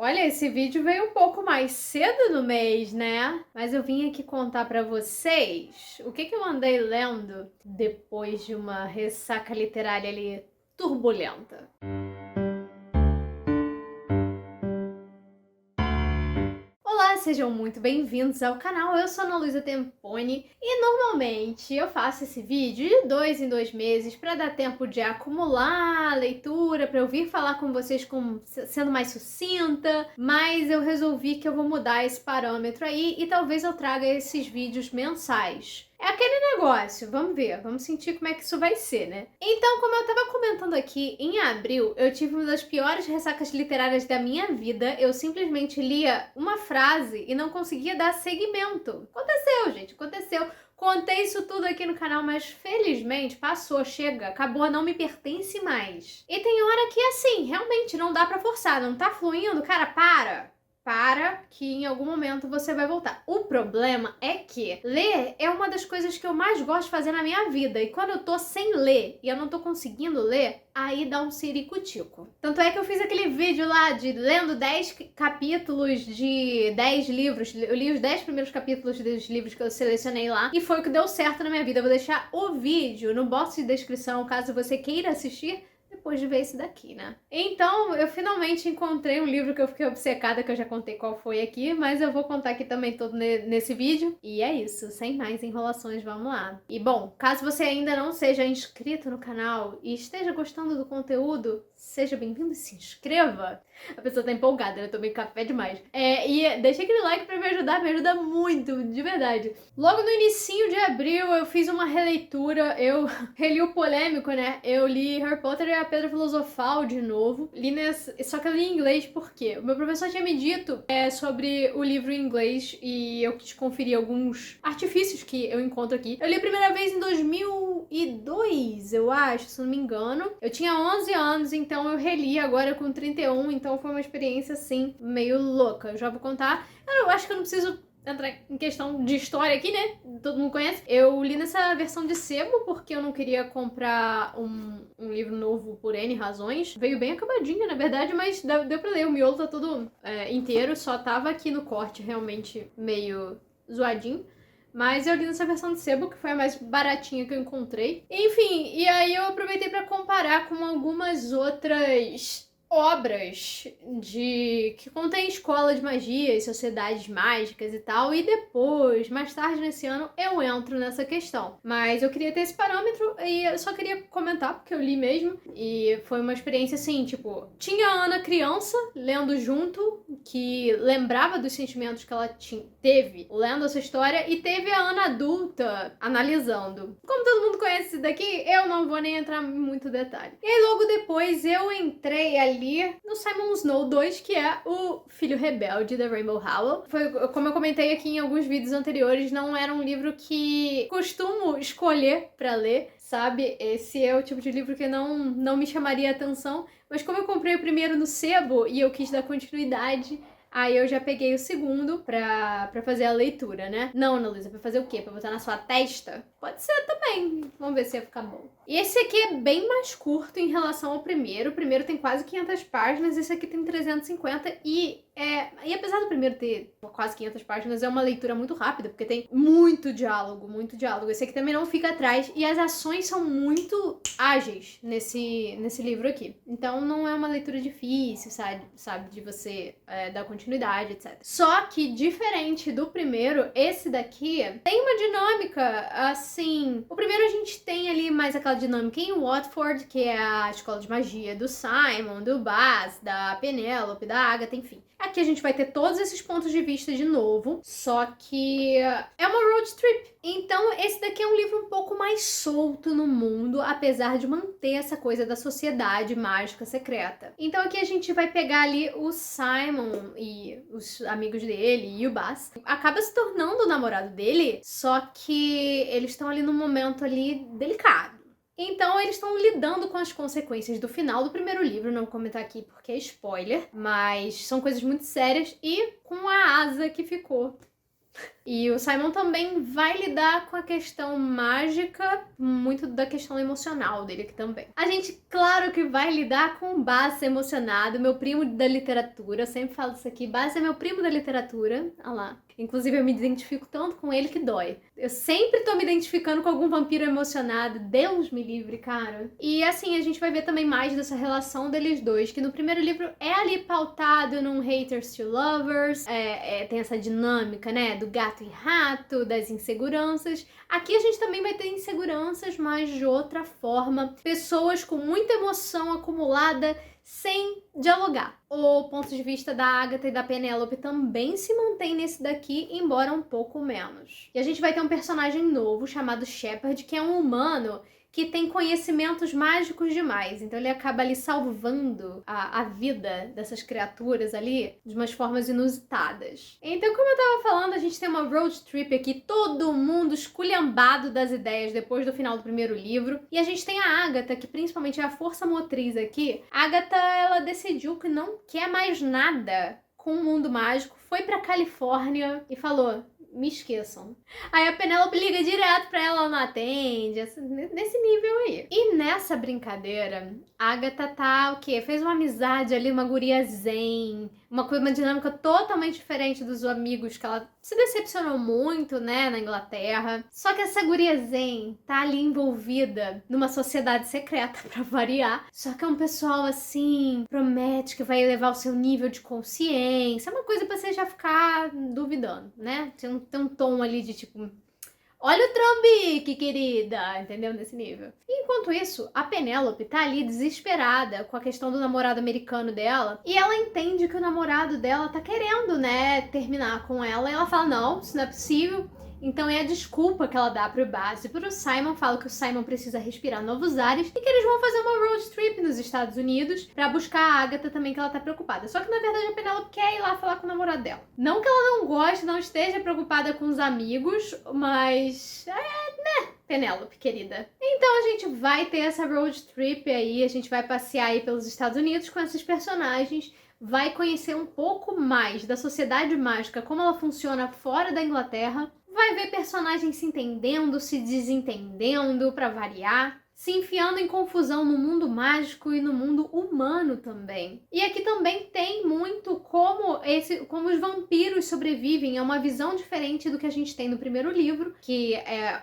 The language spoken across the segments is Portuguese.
Olha, esse vídeo veio um pouco mais cedo no mês, né? Mas eu vim aqui contar pra vocês o que eu andei lendo depois de uma ressaca literária ali turbulenta. Olá, sejam muito bem-vindos ao canal. Eu sou a Ana Luísa Temponi e normalmente eu faço esse vídeo de 2 em 2 meses para dar tempo de acumular a leitura, para eu vir falar com vocês sendo mais sucinta, mas eu resolvi que eu vou mudar esse parâmetro aí e talvez eu traga esses vídeos mensais. É aquele negócio, vamos ver, vamos sentir como é que isso vai ser, né? Então, como eu tava comentando aqui, em abril eu tive uma das piores ressacas literárias da minha vida. Eu simplesmente lia uma frase e não conseguia dar seguimento. Aconteceu, gente, aconteceu. Contei isso tudo aqui no canal, mas felizmente passou, chega, acabou, não me pertence mais. E tem hora que, assim, realmente não dá pra forçar, não tá fluindo, cara, para que em algum momento você vai voltar. O problema é que ler é uma das coisas que eu mais gosto de fazer na minha vida. E quando eu tô sem ler e eu não tô conseguindo ler, aí dá um ciricutico. Tanto é que eu fiz aquele vídeo lá de lendo 10 capítulos de 10 livros. Eu li os 10 primeiros capítulos dos livros que eu selecionei lá. E foi o que deu certo na minha vida. Eu vou deixar o vídeo no box de descrição, caso você queira assistir, depois de ver esse daqui, né? Então, eu finalmente encontrei um livro que eu fiquei obcecada, que eu já contei qual foi aqui, mas eu vou contar aqui também todo nesse vídeo. E é isso, sem mais enrolações, vamos lá. E bom, caso você ainda não seja inscrito no canal e esteja gostando do conteúdo, seja bem-vindo e se inscreva. A pessoa tá empolgada, né? Eu tomei café demais. E deixa aquele like pra me ajuda muito, de verdade. Logo no inicinho de abril, eu fiz uma releitura, eu reli o polêmico, né? Eu li Harry Potter e a Pedra Filosofal de novo. Só que eu li em inglês porque o meu professor tinha me dito sobre o livro em inglês e eu quis conferir alguns artifícios que eu encontro aqui. Eu li a primeira vez em 2002, eu acho, se não me engano. Eu tinha 11 anos, então eu reli agora com 31, então foi uma experiência, assim, meio louca. Eu já vou contar. Eu acho que eu não preciso entrar em questão de história aqui, né? Todo mundo conhece. Eu li nessa versão de sebo porque eu não queria comprar um livro novo por N razões. Veio bem acabadinho, na verdade, mas deu pra ler. O miolo tá todo inteiro, só tava aqui no corte realmente meio zoadinho. Mas eu li nessa versão de sebo, que foi a mais baratinha que eu encontrei. Enfim, e aí eu aproveitei pra comparar com algumas outras obras que contém escola de magia e sociedades mágicas e tal, e depois, mais tarde nesse ano, eu entro nessa questão. Mas eu queria ter esse parâmetro e eu só queria comentar, porque eu li mesmo, e foi uma experiência assim, tipo, tinha a Ana criança lendo junto, que lembrava dos sentimentos que ela teve lendo essa história, e teve a Ana adulta analisando. Como todo mundo conhece isso daqui, eu não vou nem entrar em muito detalhe. E aí logo depois eu entrei ali no Simon Snow 2, que é o filho rebelde da Rainbow Rowell. Foi, como eu comentei aqui em alguns vídeos anteriores, não era um livro que costumo escolher pra ler, sabe? Esse é o tipo de livro que não me chamaria atenção, mas como eu comprei o primeiro no sebo e eu quis dar continuidade, aí eu já peguei o segundo pra fazer a leitura, né? Não, Ana Luísa, pra fazer o quê? Pra botar na sua testa? Pode ser também. Vamos ver se ia ficar bom. E esse aqui é bem mais curto em relação ao primeiro. O primeiro tem quase 500 páginas, esse aqui tem 350 e apesar do primeiro ter quase 500 páginas, é uma leitura muito rápida, porque tem muito diálogo, muito diálogo. Esse aqui também não fica atrás e as ações são muito ágeis nesse livro aqui. Então não é uma leitura difícil, sabe? De você dar continuidade, etc. Só que, diferente do primeiro, esse daqui tem uma dinâmica, assim... O primeiro a gente tem ali mais aquela dinâmica em Watford, que é a escola de magia do Simon, do Baz, da Penélope, da Agatha, enfim. Aqui a gente vai ter todos esses pontos de vista de novo, só que é uma road trip. Então esse daqui é um livro um pouco mais solto no mundo, apesar de manter essa coisa da sociedade mágica secreta. Então aqui a gente vai pegar ali o Simon e os amigos dele e o Baz. Acaba se tornando o namorado dele, só que eles estão ali num momento ali delicado. Então eles estão lidando com as consequências do final do primeiro livro, não vou comentar aqui porque é spoiler, mas são coisas muito sérias, e com a asa que ficou E o Simon também vai lidar com a questão mágica, muito da questão emocional dele aqui também. A gente, claro que vai lidar com o Bas emocionado, meu primo da literatura. Eu sempre falo isso aqui, Bas é meu primo da literatura. Olha lá. Inclusive, eu me identifico tanto com ele que dói. Eu sempre tô me identificando com algum vampiro emocionado. Deus me livre, cara. E assim, a gente vai ver também mais dessa relação deles dois, que no primeiro livro é ali pautado num haters to lovers. Tem essa dinâmica, né, do gato e rato, das inseguranças. Aqui a gente também vai ter inseguranças, mas de outra forma. Pessoas com muita emoção acumulada sem dialogar. O ponto de vista da Agatha e da Penélope também se mantém nesse daqui, embora um pouco menos. E a gente vai ter um personagem novo chamado Shepard, que é um humano que tem conhecimentos mágicos demais. Então ele acaba ali salvando a vida dessas criaturas ali de umas formas inusitadas. Então, como eu tava falando, a gente tem uma road trip aqui, todo mundo esculhambado das ideias depois do final do primeiro livro. E a gente tem a Agatha, que principalmente é a força motriz aqui. A Agatha, ela decidiu que não quer mais nada com o mundo mágico, foi pra Califórnia e falou: me esqueçam. Aí a Penélope liga direto pra ela, não atende, nesse nível aí. E nessa brincadeira, a Agatha tá o quê? Fez uma amizade ali, uma guria zen, uma dinâmica totalmente diferente dos amigos que ela se decepcionou muito, né, na Inglaterra. Só que essa guria zen tá ali envolvida numa sociedade secreta, pra variar. Só que é um pessoal, assim, promete que vai elevar o seu nível de consciência. É uma coisa pra você já ficar duvidando, né? Tem um tom ali de tipo: olha o Trambique, querida, entendeu? Nesse nível. E enquanto isso, a Penélope tá ali desesperada com a questão do namorado americano dela, e ela entende que o namorado dela tá querendo, né, terminar com ela, e ela fala: não, isso não é possível. Então é a desculpa que ela dá pro Bas e pro Simon, fala que o Simon precisa respirar novos ares e que eles vão fazer uma road trip nos Estados Unidos pra buscar a Agatha também, que ela tá preocupada. Só que na verdade a Penélope quer ir lá falar com o namorado dela. Não que ela não goste, não esteja preocupada com os amigos, mas Penélope, querida. Então a gente vai ter essa road trip aí, a gente vai passear aí pelos Estados Unidos com esses personagens, vai conhecer um pouco mais da sociedade mágica, como ela funciona fora da Inglaterra, vai ver personagens se entendendo, se desentendendo, pra variar, se enfiando em confusão no mundo mágico e no mundo humano também. E aqui também tem muito como os vampiros sobrevivem, é uma visão diferente do que a gente tem no primeiro livro, que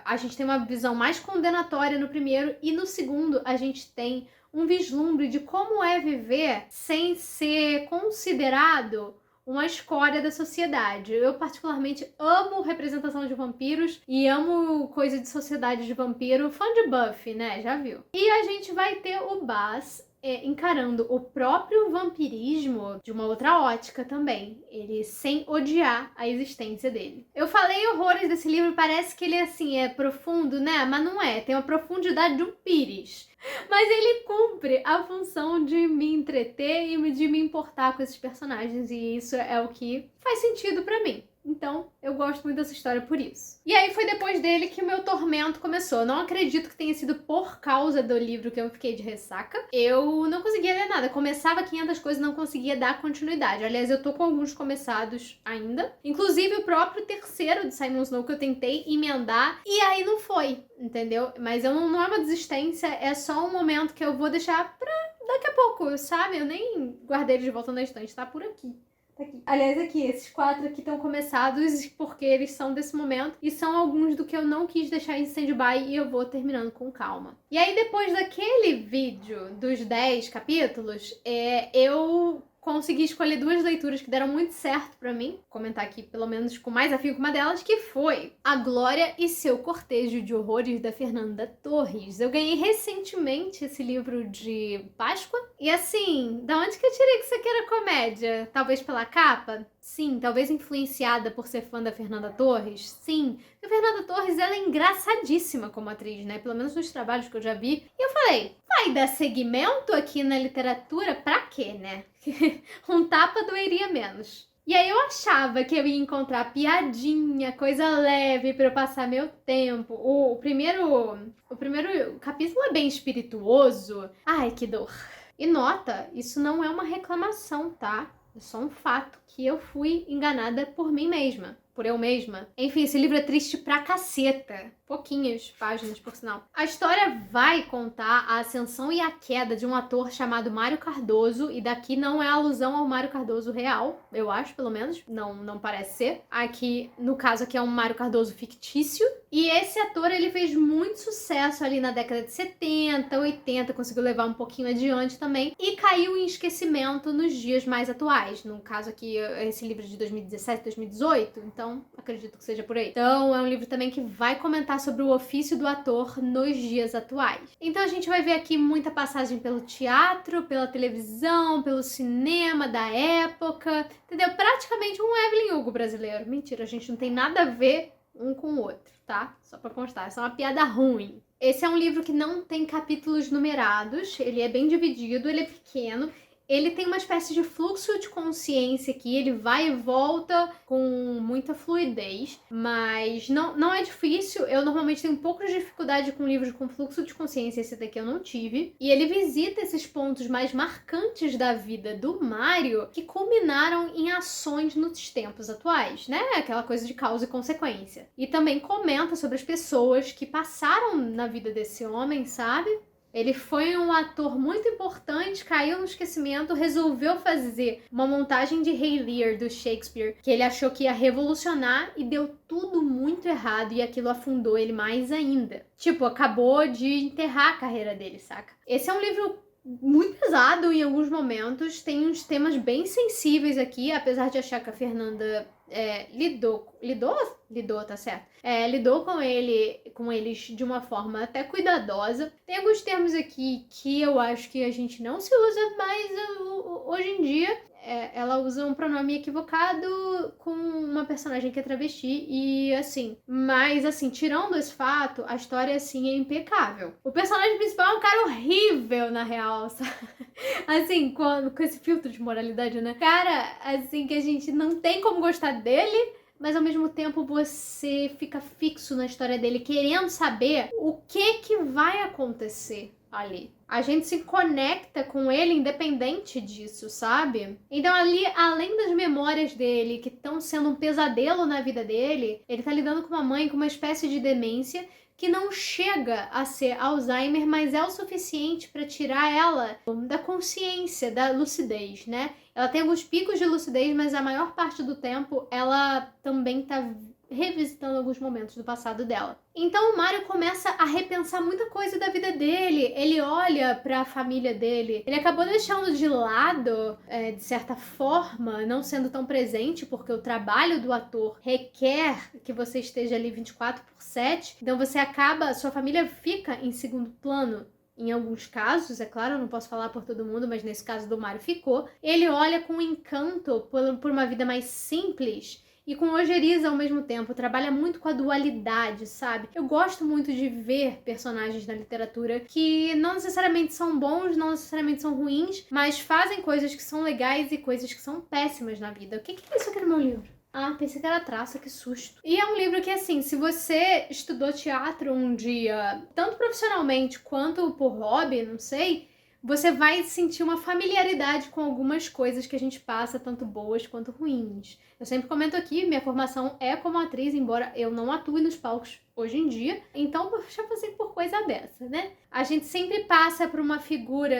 a gente tem uma visão mais condenatória no primeiro, e no segundo a gente tem um vislumbre de como é viver sem ser considerado uma escória da sociedade. Eu particularmente amo representação de vampiros e amo coisa de sociedade de vampiro. Fã de Buffy, né? Já viu? E a gente vai ter o Bas encarando o próprio vampirismo de uma outra ótica também. Ele sem odiar a existência dele. Eu falei horrores desse livro, parece que ele assim é profundo, né? Mas não é. Tem uma profundidade de um pires. Mas ele cumpre a função de me entreter e de me importar com esses personagens, e isso é o que faz sentido pra mim. Então, eu gosto muito dessa história por isso. E aí foi depois dele que o meu tormento começou. Eu não acredito que tenha sido por causa do livro que eu fiquei de ressaca. Eu não conseguia ler nada. Começava 500 coisas e não conseguia dar continuidade. Aliás, eu tô com alguns começados ainda. Inclusive o próprio terceiro de Simon Snow que eu tentei emendar. E aí não foi, entendeu? Mas eu não é uma desistência, é só um momento que eu vou deixar pra daqui a pouco, sabe? Eu nem guardei ele de volta na estante, tá por aqui. Tá aqui. Aliás, aqui, esses 4 aqui estão começados porque eles são desse momento e são alguns do que eu não quis deixar em stand-by e eu vou terminando com calma. E aí, depois daquele vídeo dos 10 capítulos, eu consegui escolher 2 leituras que deram muito certo pra mim, comentar aqui pelo menos com mais afinco uma delas, que foi A Glória e Seu Cortejo de Horrores, da Fernanda Torres. Eu ganhei recentemente esse livro de Páscoa e assim, da onde que eu tirei que isso aqui era comédia? Talvez pela capa? Sim. Talvez influenciada por ser fã da Fernanda Torres? Sim. Porque a Fernanda Torres, ela é engraçadíssima como atriz, né? Pelo menos nos trabalhos que eu já vi. E eu falei, vai dar seguimento aqui na literatura? Pra quê, né? Um tapa doeria menos. E aí eu achava que eu ia encontrar piadinha, coisa leve pra eu passar meu tempo. O primeiro capítulo é bem espirituoso. Ai, que dor. E nota, isso não é uma reclamação, tá? É só um fato que eu fui enganada por mim mesma. por eu mesma. Enfim, esse livro é triste pra caceta. Pouquinhas páginas, por sinal. A história vai contar a ascensão e a queda de um ator chamado Mário Cardoso, e daqui não é alusão ao Mário Cardoso real, eu acho, pelo menos. Não parece ser. Aqui, no caso aqui, é um Mário Cardoso fictício. E esse ator, ele fez muito sucesso ali na década de 70, 80, conseguiu levar um pouquinho adiante também, e caiu em esquecimento nos dias mais atuais. No caso aqui, esse livro é de 2017, 2018, então acredito que seja por aí. Então é um livro também que vai comentar sobre o ofício do ator nos dias atuais. Então a gente vai ver aqui muita passagem pelo teatro, pela televisão, pelo cinema da época, entendeu? Praticamente um Evelyn Hugo brasileiro. Mentira, a gente não tem nada a ver um com o outro, tá? Só pra constar, essa é uma piada ruim. Esse é um livro que não tem capítulos numerados, ele é bem dividido, ele é pequeno. Ele tem uma espécie de fluxo de consciência aqui, ele vai e volta com muita fluidez, mas não é difícil. Eu normalmente tenho um pouco de dificuldade com livros com fluxo de consciência, esse daqui eu não tive. E ele visita esses pontos mais marcantes da vida do Mário, que culminaram em ações nos tempos atuais, né? Aquela coisa de causa e consequência. E também comenta sobre as pessoas que passaram na vida desse homem, sabe? Ele foi um ator muito importante, caiu no esquecimento, resolveu fazer uma montagem de Rei Lear do Shakespeare, que ele achou que ia revolucionar e deu tudo muito errado e aquilo afundou ele mais ainda. Tipo, acabou de enterrar a carreira dele, saca? Esse é um livro muito pesado em alguns momentos, tem uns temas bem sensíveis aqui, apesar de achar que a Fernanda lidou, tá certo? Lidou com eles de uma forma até cuidadosa. Tem alguns termos aqui que eu acho que a gente não se usa mais hoje em dia. Ela usa um pronome equivocado com uma personagem que é travesti e assim. Mas assim, tirando esse fato, a história assim é impecável. O personagem principal é um cara horrível, na real, sabe? Assim, com esse filtro de moralidade, né? Cara, assim, que a gente não tem como gostar dele, mas ao mesmo tempo você fica fixo na história dele, querendo saber o que vai acontecer ali. A gente se conecta com ele independente disso, sabe? Então ali, além das memórias dele, que estão sendo um pesadelo na vida dele, ele tá lidando com uma mãe com uma espécie de demência que não chega a ser Alzheimer, mas é o suficiente para tirar ela da consciência, da lucidez, né? Ela tem alguns picos de lucidez, mas a maior parte do tempo ela também tá revisitando alguns momentos do passado dela. Então o Mário começa a repensar muita coisa da vida dele, ele olha para a família dele, ele acabou deixando de lado, de certa forma, não sendo tão presente, porque o trabalho do ator requer que você esteja ali 24/7, então sua família fica em segundo plano. Em alguns casos, é claro, eu não posso falar por todo mundo, mas nesse caso do Mário ficou. Ele olha com encanto por uma vida mais simples e com ojeriza ao mesmo tempo, trabalha muito com a dualidade, sabe? Eu gosto muito de ver personagens na literatura que não necessariamente são bons, não necessariamente são ruins, mas fazem coisas que são legais e coisas que são péssimas na vida. O que é isso aqui no meu livro? Ah, pensei que era traço, que susto. E é um livro que, assim, se você estudou teatro um dia, tanto profissionalmente quanto por hobby, não sei, você vai sentir uma familiaridade com algumas coisas que a gente passa, tanto boas quanto ruins. Eu sempre comento aqui, minha formação é como atriz, embora eu não atue nos palcos hoje em dia, então eu já passei por coisa dessa, né? A gente sempre passa por uma figura,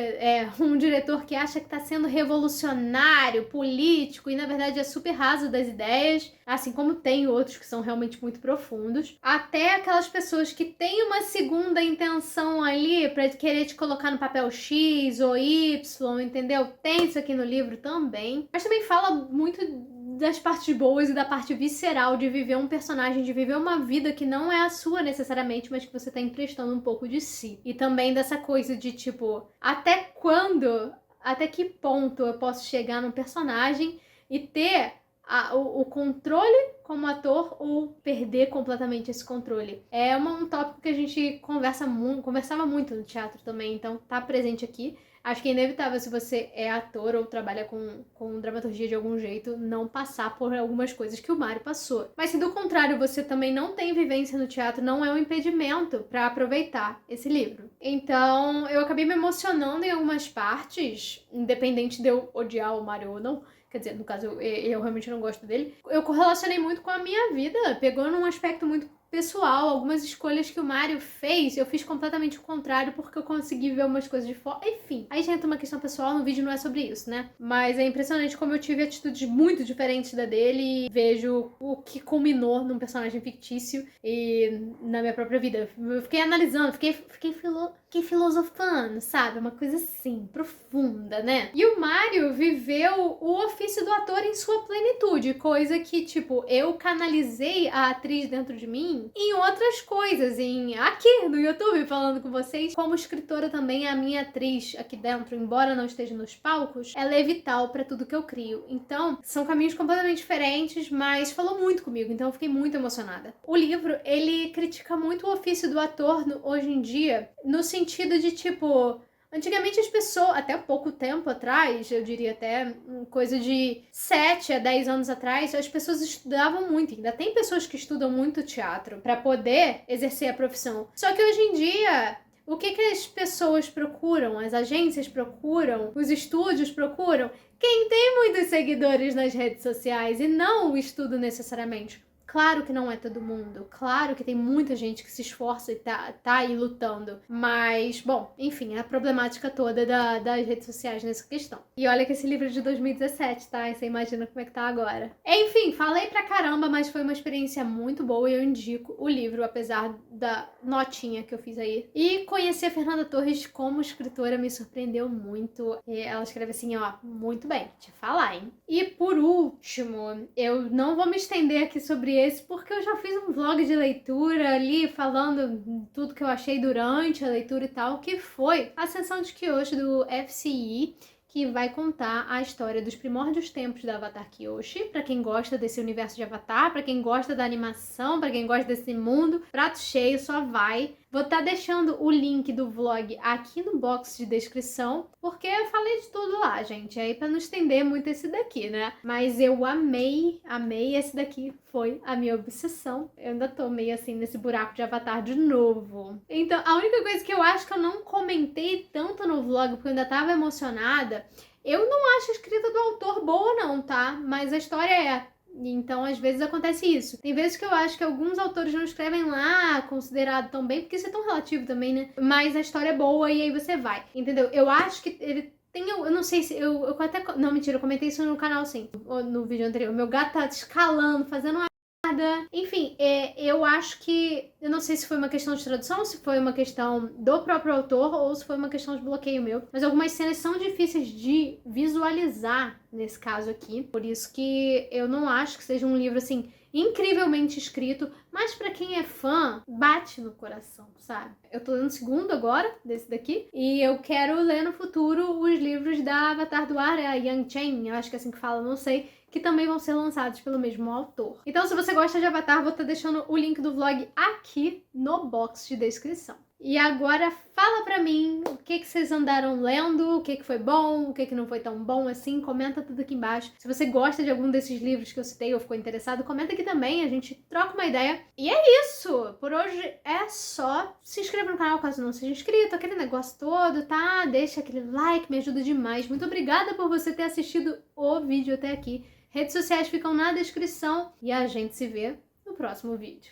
um diretor que acha que tá sendo revolucionário, político, e na verdade é super raso das ideias, assim como tem outros que são realmente muito profundos, até aquelas pessoas que têm uma segunda intenção ali pra querer te colocar no papel X ou Y, entendeu? Tem isso aqui no livro também, mas também fala muito das partes boas e da parte visceral de viver um personagem, de viver uma vida que não é a sua necessariamente, mas que você tá emprestando um pouco de si. E também dessa coisa de tipo, até que ponto eu posso chegar num personagem e ter o controle como ator ou perder completamente esse controle. É um tópico que a gente conversava muito no teatro também, então tá presente aqui. Acho que é inevitável, se você é ator ou trabalha com dramaturgia de algum jeito, não passar por algumas coisas que o Mário passou. Mas se do contrário você também não tem vivência no teatro, não é um impedimento para aproveitar esse livro. Então eu acabei me emocionando em algumas partes, independente de eu odiar o Mário ou não, quer dizer, no caso, eu realmente não gosto dele, eu correlacionei muito com a minha vida, pegou num aspecto muito pessoal, algumas escolhas que o Mário fez, eu fiz completamente o contrário porque eu consegui ver umas coisas de fora. Enfim, aí já entra uma questão pessoal, no vídeo não é sobre isso, né? Mas é impressionante como eu tive atitudes muito diferentes da dele e vejo o que culminou num personagem fictício e na minha própria vida. Eu fiquei analisando, fiquei filosofando, sabe? Uma coisa assim, profunda, né? E o Mário viveu o ofício do ator em sua plenitude, coisa que, tipo, eu canalizei a atriz dentro de mim em outras coisas, aqui no YouTube, falando com vocês. Como escritora também, a minha atriz aqui dentro, embora não esteja nos palcos, ela é vital pra tudo que eu crio. Então, são caminhos completamente diferentes, mas falou muito comigo, então eu fiquei muito emocionada. O livro, ele critica muito o ofício do ator hoje em dia, no sentido de, tipo, antigamente as pessoas, até pouco tempo atrás, eu diria até coisa de 7 a 10 anos atrás, as pessoas estudavam muito. Ainda tem pessoas que estudam muito teatro pra poder exercer a profissão. Só que hoje em dia, o que as pessoas procuram, as agências procuram, os estúdios procuram? Quem tem muitos seguidores nas redes sociais e não o estudo necessariamente. Claro que não é todo mundo, claro que tem muita gente que se esforça e tá aí lutando, mas, bom, enfim, é a problemática toda das redes sociais nessa questão. E olha que esse livro é de 2017, tá? E você imagina como é que tá agora. Enfim, falei pra caramba, mas foi uma experiência muito boa e eu indico o livro, apesar da notinha que eu fiz aí. E conhecer a Fernanda Torres como escritora me surpreendeu muito. E ela escreve assim, ó, muito bem, te falar, hein? E por último, eu não vou me estender aqui sobre esse, porque eu já fiz um vlog de leitura ali, falando tudo que eu achei durante a leitura e tal, que foi a sessão de Kyoshi do FCI, que vai contar a história dos primórdios tempos da Avatar Kyoshi, pra quem gosta desse universo de Avatar, pra quem gosta da animação, pra quem gosta desse mundo, prato cheio, só vai. Vou estar deixando o link do vlog aqui no box de descrição, porque eu falei de tudo lá, gente, aí pra não estender muito esse daqui, né? Mas eu amei, esse daqui foi a minha obsessão. Eu ainda tô meio assim nesse buraco de Avatar de novo. Então, a única coisa que eu acho que eu não comentei tanto no vlog, porque eu ainda tava emocionada, eu não acho a escrita do autor boa não, tá? Mas a história é. Então, às vezes acontece isso. Tem vezes que eu acho que alguns autores não escrevem lá considerado tão bem, porque isso é tão relativo também, né? Mas a história é boa e aí você vai, entendeu? Eu acho que ele tem, eu não sei se, eu até, não, mentira, eu comentei isso no canal sim, no vídeo anterior. Meu gato tá escalando, fazendo uma merda. Enfim, eu acho que, eu não sei se foi uma questão de tradução, se foi uma questão do próprio autor ou se foi uma questão de bloqueio meu, mas algumas cenas são difíceis de visualizar nesse caso aqui, por isso que eu não acho que seja um livro assim incrivelmente escrito, mas pra quem é fã, bate no coração, sabe? Eu tô lendo o segundo agora, desse daqui, e eu quero ler no futuro os livros da Avatar do Ar, a Yang Chen, eu acho que é assim que fala, não sei, que também vão ser lançados pelo mesmo autor. Então, se você gosta de Avatar, vou estar deixando o link do vlog aqui no box de descrição. E agora fala pra mim o que vocês andaram lendo, o que foi bom, o que não foi tão bom assim, comenta tudo aqui embaixo. Se você gosta de algum desses livros que eu citei ou ficou interessado, comenta aqui também, a gente troca uma ideia. E é isso! Por hoje é só. Se inscreva no canal caso não seja inscrito, aquele negócio todo, tá? Deixa aquele like, me ajuda demais. Muito obrigada por você ter assistido o vídeo até aqui. Redes sociais ficam na descrição e a gente se vê no próximo vídeo.